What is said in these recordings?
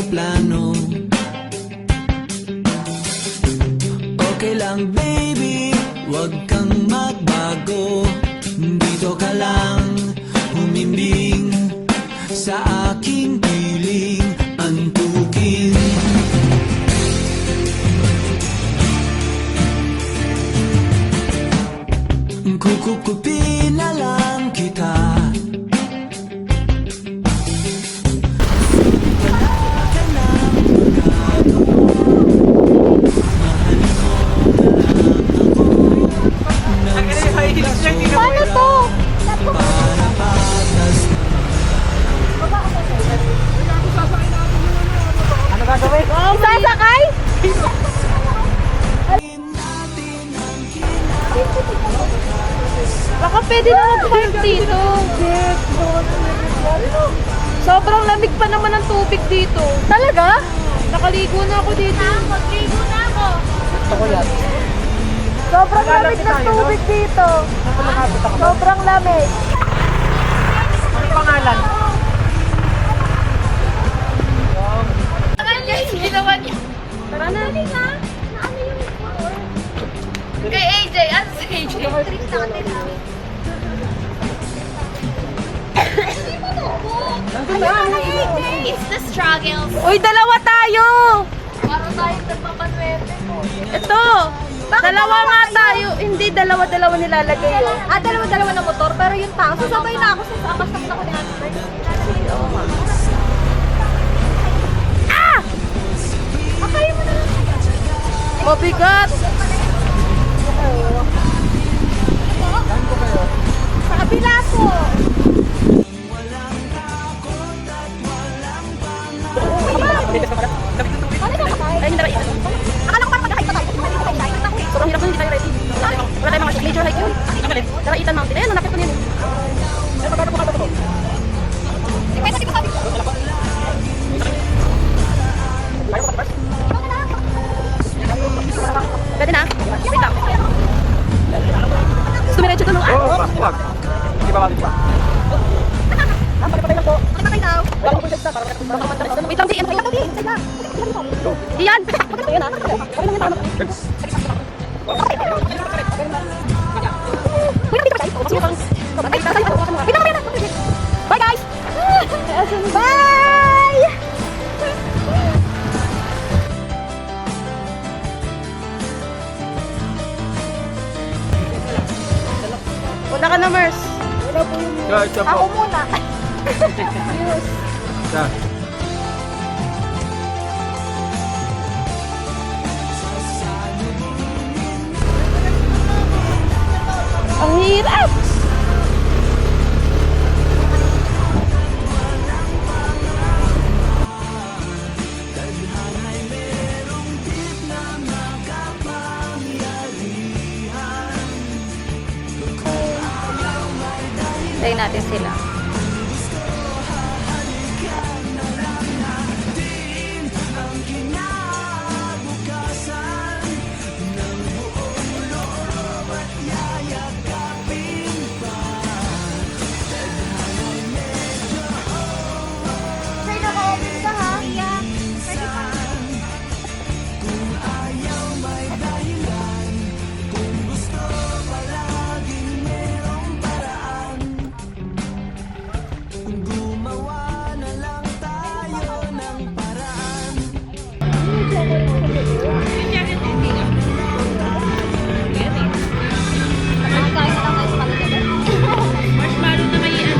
plano. Okay lang baby, wag kang magbago. Dito ka lang humimbing sa aking piling antukin. Kukupin na lang kita. Paano to? Ano gagawin? Sasakay? Baka pwede na mag-park dito. Sobrang lamig pa naman ng tubig dito. Talaga? Nakaligo na ako dito. Nakaligo na ako. Gusto ko yan. Sobrang lamig ng tubig dito. Sobrang lamig. Ano pangalan? Ginawa niya. Tara na. Kay AJ. Ano si AJ? It's the struggles. Uy, dalawa tayo. Para tayo nagpapanwerte ko. Ito. Dalawa nga tayo. Hindi, dalawa-dalawa nilalagay yun. Dalawa-dalawa na motor, pero yung tao, sasabay na ako sa akas naman ako ni Ate. Ah! Akayin mo na lang. Mabigat. Sa kabila ko. Ay, hindi na ready. Akala ko parang mag-hike pa tayo. Sobrang hirap nun, hindi tayo ready. Wala tayong mga major hike yun. Tara, Itan Mountain. Ayun, nanakit ko niyan. Pwede ko sabi ko. Pwede na? Wait lang. Sumiretso to nung Wag. Hindi ba pa? Patay daw. Wait lang, Iyan! Bye guys! Bye! Punta ka na, Mers. Isa Ako po. muna. Isa. Ang hirap! Tayo natin sila. Sir, naka-open ka ha? Yeah. Pwede pa. Nakakain na lang tayo sa palagay. Marshmallow na may ano.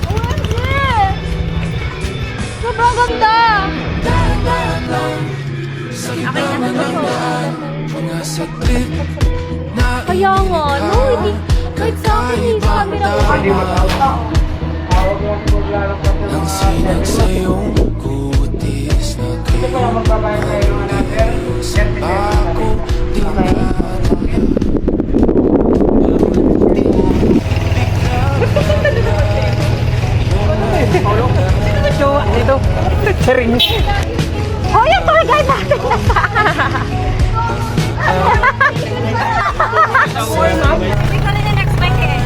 OMG! Sobrang ganda! Kaya nga, no? Hindi. Kahit sa akin, yung camera ko. Ang sinag sa iyong kutis na sa bako di Dito. Charing. Oh, yung tour guide natin nasa. Hindi ko rin in-expect eh.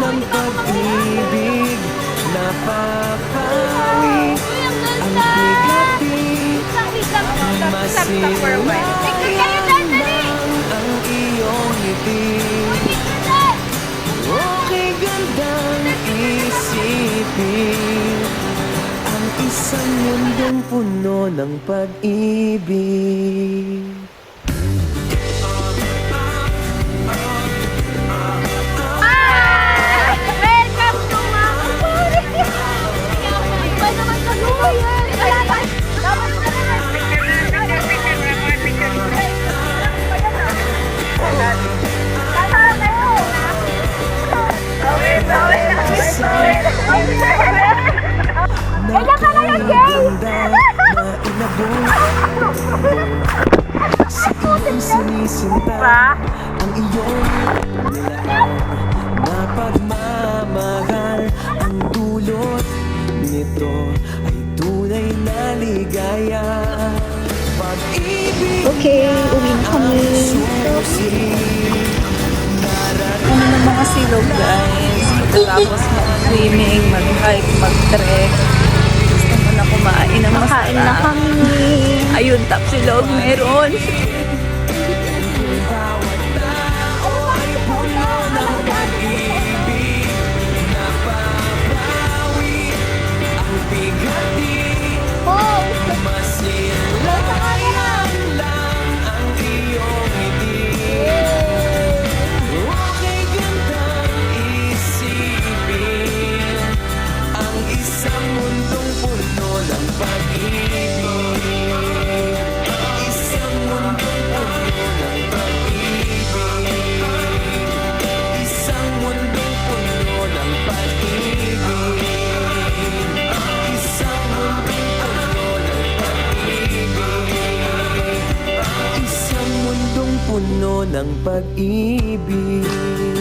ng pag-ibig napapawi ang bigati masilayan ang iyong ngiti. Okay gandang isipin ang isang mundong puno ng pag-ibig. Welcome to Mama Forest! Iba naman sa lupa yan! Dapat na Kailan ka ngayon, Jay? Sinisinta ang iyong nilaan na pagmamahal. Ang dulot nito ay tunay na ligaya. Pag-ibig Okay, uwi na kami. susi. Ano ng mga silog guys. Pagkatapos mag-swimming, mag-hike, mag-trek. Gusto mo na kumain ng Makain na masarap. kami. Ayun, Tapsilog meron. Oh! Okay gandang isipin ang isang mundong puno ng pag-ibig. Isang mundong puno ng pag-ibig. Isang mundong puno ng pag-ibig. Isang mundong puno ng pag-ibig. Isang mundong puno ng pag-ibig.